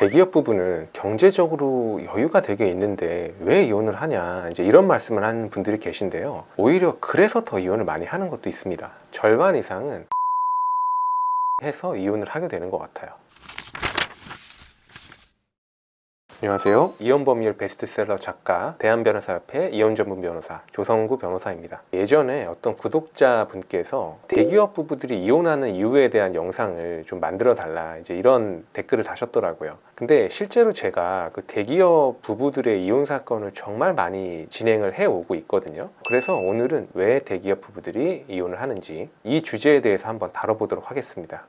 대기업 부부는 경제적으로 여유가 되게 있는데 왜 이혼을 하냐, 이제 이런 말씀을 하는 분들이 계신데요. 오히려 그래서 더 이혼을 많이 하는 것도 있습니다. 절반 이상은 해서 이혼을 하게 되는 것 같아요. 안녕하세요. 이혼 법률 베스트셀러 작가, 대한변호사협회 이혼 전문 변호사 조성구 변호사입니다. 예전에 어떤 구독자분께서 대기업 부부들이 이혼하는 이유에 대한 영상을 좀 만들어 달라, 이제 이런 댓글을 다셨더라고요. 근데 실제로 제가 그 대기업 부부들의 이혼 사건을 정말 많이 진행을 해오고 있거든요. 그래서 오늘은 왜 대기업 부부들이 이혼을 하는지 이 주제에 대해서 한번 다뤄보도록 하겠습니다.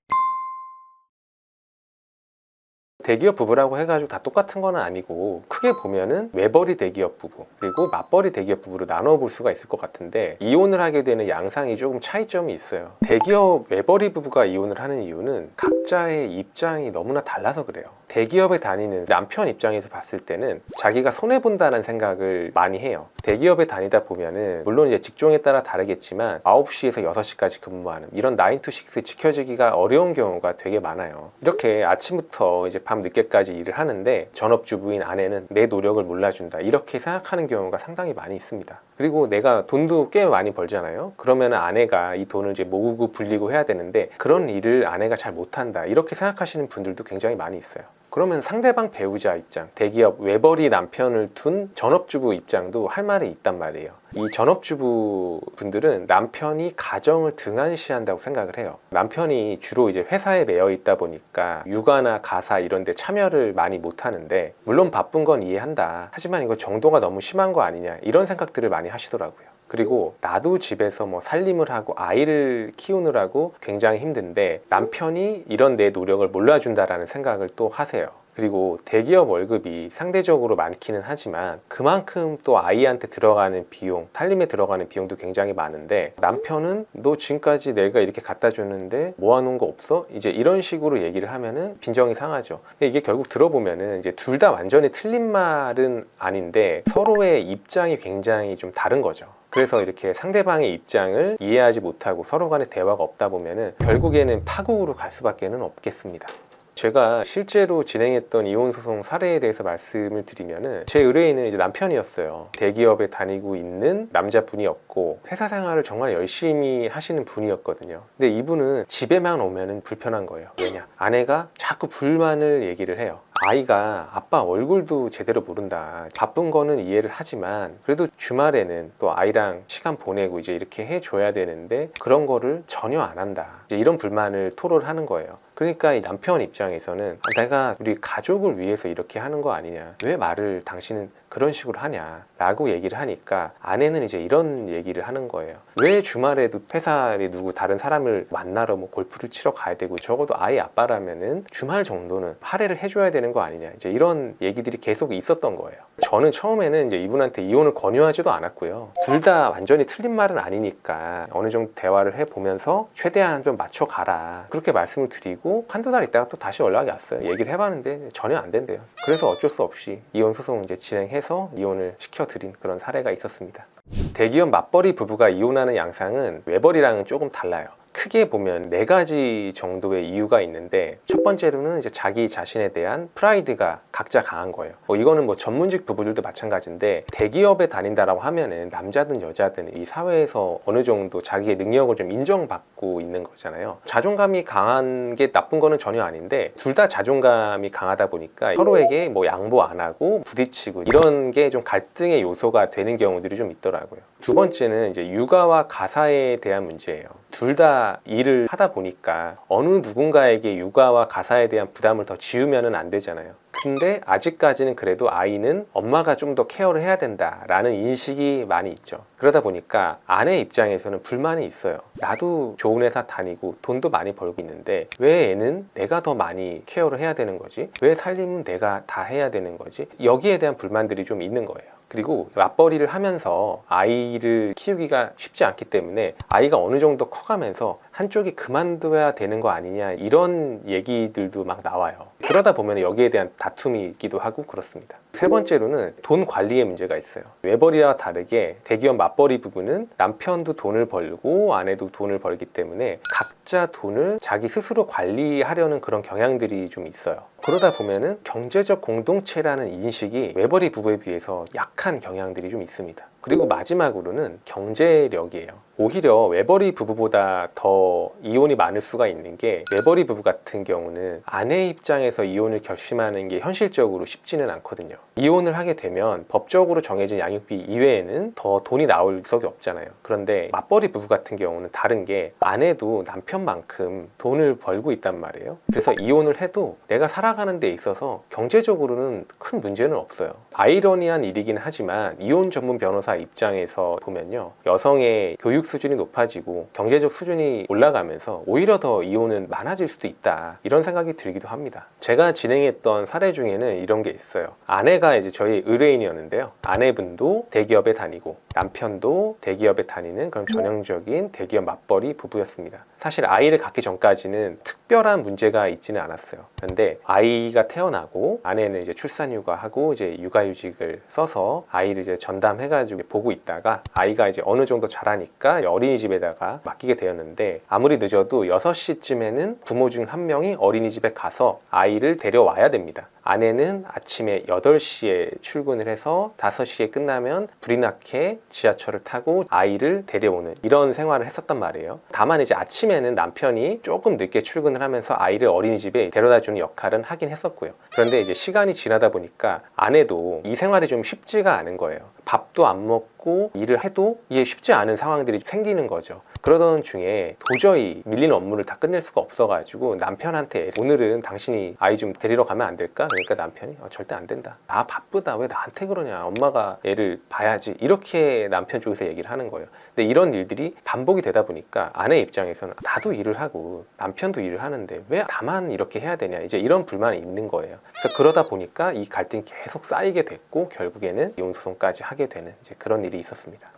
대기업 부부라고 해가지고 다 똑같은 건 아니고, 크게 보면은 외벌이 대기업 부부 그리고 맞벌이 대기업 부부로 나눠 볼 수가 있을 것 같은데, 이혼을 하게 되는 양상이 조금 차이점이 있어요. 대기업 외벌이 부부가 이혼을 하는 이유는 각자의 입장이 너무나 달라서 그래요. 대기업에 다니는 남편 입장에서 봤을 때는 자기가 손해본다는 생각을 많이 해요. 대기업에 다니다 보면은 물론 이제 직종에 따라 다르겠지만 9시에서 6시까지 근무하는 이런 9to6 지켜지기가 어려운 경우가 되게 많아요. 이렇게 아침부터 이제 밤 늦게까지 일을 하는데 전업주부인 아내는 내 노력을 몰라준다, 이렇게 생각하는 경우가 상당히 많이 있습니다. 그리고 내가 돈도 꽤 많이 벌잖아요. 그러면 아내가 이 돈을 이제 모으고 불리고 해야 되는데 그런 일을 아내가 잘 못한다, 이렇게 생각하시는 분들도 굉장히 많이 있어요. 그러면 상대방 배우자 입장, 대기업 외벌이 남편을 둔 전업주부 입장도 할 말이 있단 말이에요. 이 전업주부 분들은 남편이 가정을 등한시한다고 생각을 해요. 남편이 주로 이제 회사에 매여 있다 보니까 육아나 가사 이런 데 참여를 많이 못 하는데, 물론 바쁜 건 이해한다, 하지만 이거 정도가 너무 심한 거 아니냐, 이런 생각들을 많이 하시더라고요. 그리고 나도 집에서 뭐 살림을 하고 아이를 키우느라고 굉장히 힘든데 남편이 이런 내 노력을 몰라준다라는 생각을 또 하세요. 그리고 대기업 월급이 상대적으로 많기는 하지만 그만큼 또 아이한테 들어가는 비용, 살림에 들어가는 비용도 굉장히 많은데, 남편은 너 지금까지 내가 이렇게 갖다 줬는데 모아놓은 거 없어? 이제 이런 식으로 얘기를 하면은 빈정이 상하죠. 이게 결국 들어보면은 이제 둘 다 완전히 틀린 말은 아닌데 서로의 입장이 굉장히 좀 다른 거죠. 그래서 이렇게 상대방의 입장을 이해하지 못하고 서로 간에 대화가 없다 보면은 결국에는 파국으로 갈 수밖에는 없겠습니다. 제가 실제로 진행했던 이혼소송 사례에 대해서 말씀을 드리면은, 제 의뢰인은 이제 남편이었어요. 대기업에 다니고 있는 남자분이었고 회사 생활을 정말 열심히 하시는 분이었거든요. 근데 이분은 집에만 오면은 불편한 거예요. 왜냐? 아내가 자꾸 불만을 얘기를 해요. 아이가 아빠 얼굴도 제대로 모른다, 바쁜 거는 이해를 하지만 그래도 주말에는 또 아이랑 시간 보내고 이제 이렇게 해줘야 되는데 그런 거를 전혀 안 한다, 이제 이런 불만을 토로를 하는 거예요. 그러니까 이 남편 입장에서는 내가 우리 가족을 위해서 이렇게 하는 거 아니냐, 왜 말을 당신은 그런 식으로 하냐 라고 얘기를 하니까 아내는 이제 이런 얘기를 하는 거예요. 왜 주말에도 회사에 누구 다른 사람을 만나러 뭐 골프를 치러 가야 되고, 적어도 아이 아빠라면은 주말 정도는 할애를 해줘야 되는 거 아니냐, 이제 이런 얘기들이 계속 있었던 거예요. 저는 처음에는 이제 이분한테 이혼을 권유하지도 않았고요. 둘 다 완전히 틀린 말은 아니니까 어느 정도 대화를 해보면서 최대한 좀 맞춰가라, 그렇게 말씀을 드리고 한두 달 있다가 또 다시 연락이 왔어요. 얘기를 해봤는데 전혀 안 된대요. 그래서 어쩔 수 없이 이혼 소송 이제 진행해서 이혼을 시켜드린 그런 사례가 있었습니다. 대기업 맞벌이 부부가 이혼하는 양상은 외벌이랑은 조금 달라요. 크게 보면 4가지 정도의 이유가 있는데, 첫 번째로는 이제 자기 자신에 대한 프라이드가 각자 강한 거예요. 이거는 뭐 전문직 부부들도 마찬가지인데, 대기업에 다닌다라고 하면은 남자든 여자든 이 사회에서 어느 정도 자기의 능력을 좀 인정받고 있는 거잖아요. 자존감이 강한 게 나쁜 거는 전혀 아닌데, 둘 다 자존감이 강하다 보니까 서로에게 뭐 양보 안 하고 부딪히고 이런 게 좀 갈등의 요소가 되는 경우들이 좀 있더라고요. 두 번째는 이제 육아와 가사에 대한 문제예요. 둘 다 일을 하다 보니까 어느 누군가에게 육아와 가사에 대한 부담을 더 지우면은 안 되잖아요. 근데 아직까지는 그래도 아이는 엄마가 좀 더 케어를 해야 된다라는 인식이 많이 있죠. 그러다 보니까 아내 입장에서는 불만이 있어요. 나도 좋은 회사 다니고 돈도 많이 벌고 있는데 왜 애는 내가 더 많이 케어를 해야 되는 거지? 왜 살림은 내가 다 해야 되는 거지? 여기에 대한 불만들이 좀 있는 거예요. 그리고 맞벌이를 하면서 아이를 키우기가 쉽지 않기 때문에 아이가 어느 정도 커가면서 한쪽이 그만둬야 되는 거 아니냐 이런 얘기들도 막 나와요. 그러다 보면 여기에 대한 다툼이 있기도 하고 그렇습니다. 세 번째로는 돈 관리의 문제가 있어요. 외벌이와 다르게 대기업 맞벌이 부부는 남편도 돈을 벌고 아내도 돈을 벌기 때문에 각자 돈을 자기 스스로 관리하려는 그런 경향들이 좀 있어요. 그러다 보면은 경제적 공동체라는 인식이 외벌이 부부에 비해서 약한 경향들이 좀 있습니다. 그리고 마지막으로는 경제력이에요. 오히려 외벌이 부부보다 더 이혼이 많을 수가 있는 게, 외벌이 부부 같은 경우는 아내 입장에서 이혼을 결심하는 게 현실적으로 쉽지는 않거든요. 이혼을 하게 되면 법적으로 정해진 양육비 이외에는 더 돈이 나올 수가 없잖아요. 그런데 맞벌이 부부 같은 경우는 다른 게, 아내도 남편만큼 돈을 벌고 있단 말이에요. 그래서 이혼을 해도 내가 살아가는 데 있어서 경제적으로는 큰 문제는 없어요. 아이러니한 일이긴 하지만 이혼 전문 변호사 입장에서 보면요, 여성의 교육 수준이 높아지고 경제적 수준이 올라가면서 오히려 더 이혼은 많아질 수도 있다, 이런 생각이 들기도 합니다. 제가 진행했던 사례 중에는 이런 게 있어요. 아내가 이제 저희 의뢰인이었는데요, 아내분도 대기업에 다니고 남편도 대기업에 다니는 그런 전형적인 대기업 맞벌이 부부였습니다. 사실 아이를 갖기 전까지는 특별한 문제가 있지는 않았어요. 그런데 아이가 태어나고 아내는 이제 출산휴가하고 이제 육아휴직을 써서 아이를 이제 전담해가지고 보고 있다가 아이가 이제 어느 정도 자라니까 어린이집에다가 맡기게 되었는데, 아무리 늦어도 6시쯤에는 부모 중 한 명이 어린이집에 가서 아이를 데려와야 됩니다. 아내는 아침에 8시에 출근을 해서 5시에 끝나면 불이 나게 지하철을 타고 아이를 데려오는 이런 생활을 했었단 말이에요. 다만 이제 아침에는 남편이 조금 늦게 출근을 하면서 아이를 어린이집에 데려다주는 역할은 하긴 했었고요. 그런데 이제 시간이 지나다 보니까 아내도 이 생활이 좀 쉽지가 않은 거예요. 밥도 안 먹고 일을 해도 이게 쉽지 않은 상황들이 생기는 거죠. 그러던 중에 도저히 밀린 업무를 다 끝낼 수가 없어가지고 남편한테, 오늘은 당신이 아이 좀 데리러 가면 안 될까? 그러니까 남편이 절대 안 된다, 나 바쁘다, 왜 나한테 그러냐, 엄마가 애를 봐야지, 이렇게 남편 쪽에서 얘기를 하는 거예요. 근데 이런 일들이 반복이 되다 보니까 아내 입장에서는 나도 일을 하고 남편도 일을 하는데 왜 나만 이렇게 해야 되냐, 이제 이런 불만이 있는 거예요. 그래서 그러다 보니까 이 갈등이 계속 쌓이게 됐고 결국에는 이혼소송까지 하게 되는 이제 그런 일이 있었습니다.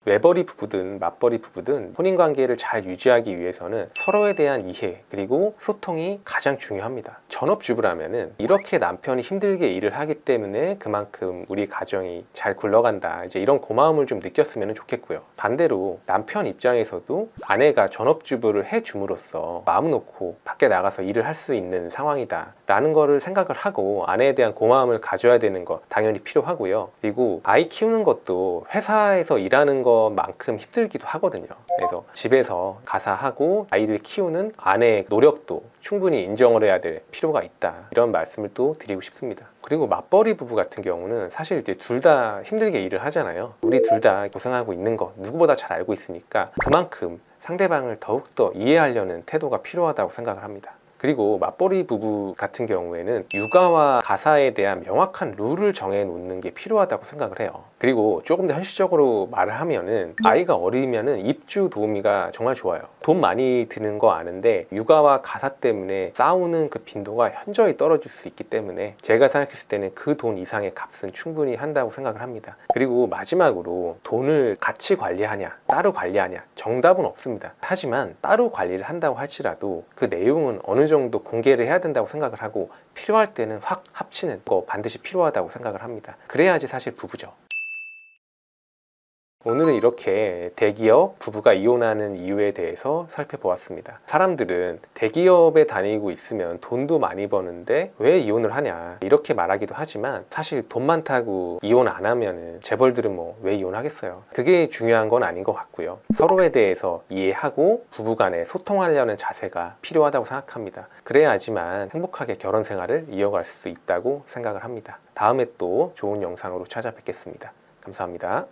외벌이 부부든 맞벌이 부부든 혼인관계를 잘 유지하기 위해서는 서로에 대한 이해 그리고 소통이 가장 중요합니다. 전업주부라면은 이렇게 남편이 힘들게 일을 하기 때문에 그만큼 우리 가정이 잘 굴러간다, 이제 이런 고마움을 좀 느꼈으면 좋겠고요. 반대로 남편 입장에서도 아내가 전업주부를 해줌으로써 마음 놓고 밖에 나가서 일을 할 수 있는 상황이다 라는 거를 생각을 하고 아내에 대한 고마움을 가져야 되는 거 당연히 필요하고요. 그리고 아이 키우는 것도 회사에서 일하는 것만큼 힘들기도 하거든요. 그래서 집에서 가사하고 아이를 키우는 아내의 노력도 충분히 인정을 해야 될 필요가 있다, 이런 말씀을 또 드리고 싶습니다. 그리고 맞벌이 부부 같은 경우는 사실 이제 둘 다 힘들게 일을 하잖아요. 우리 둘 다 고생하고 있는 거 누구보다 잘 알고 있으니까 그만큼 상대방을 더욱더 이해하려는 태도가 필요하다고 생각을 합니다. 그리고 맞벌이 부부 같은 경우에는 육아와 가사에 대한 명확한 룰을 정해 놓는 게 필요하다고 생각을 해요. 그리고 조금 더 현실적으로 말을 하면은 아이가 어리면은 입주 도우미가 정말 좋아요. 돈 많이 드는 거 아는데 육아와 가사 때문에 싸우는 그 빈도가 현저히 떨어질 수 있기 때문에 제가 생각했을 때는 그 돈 이상의 값은 충분히 한다고 생각을 합니다. 그리고 마지막으로 돈을 같이 관리하냐 따로 관리하냐 정답은 없습니다. 하지만 따로 관리를 한다고 할지라도 그 내용은 어느 정도 공개를 해야 된다고 생각을 하고 필요할 때는 확 합치는 거 반드시 필요하다고 생각을 합니다. 그래야지 사실 부부죠. 오늘은 이렇게 대기업 부부가 이혼하는 이유에 대해서 살펴보았습니다. 사람들은 대기업에 다니고 있으면 돈도 많이 버는데 왜 이혼을 하냐 이렇게 말하기도 하지만, 사실 돈 많다고 이혼 안 하면은 재벌들은 뭐 왜 이혼하겠어요. 그게 중요한 건 아닌 것 같고요. 서로에 대해서 이해하고 부부간에 소통하려는 자세가 필요하다고 생각합니다. 그래야지만 행복하게 결혼 생활을 이어갈 수 있다고 생각을 합니다. 다음에 또 좋은 영상으로 찾아뵙겠습니다. 감사합니다.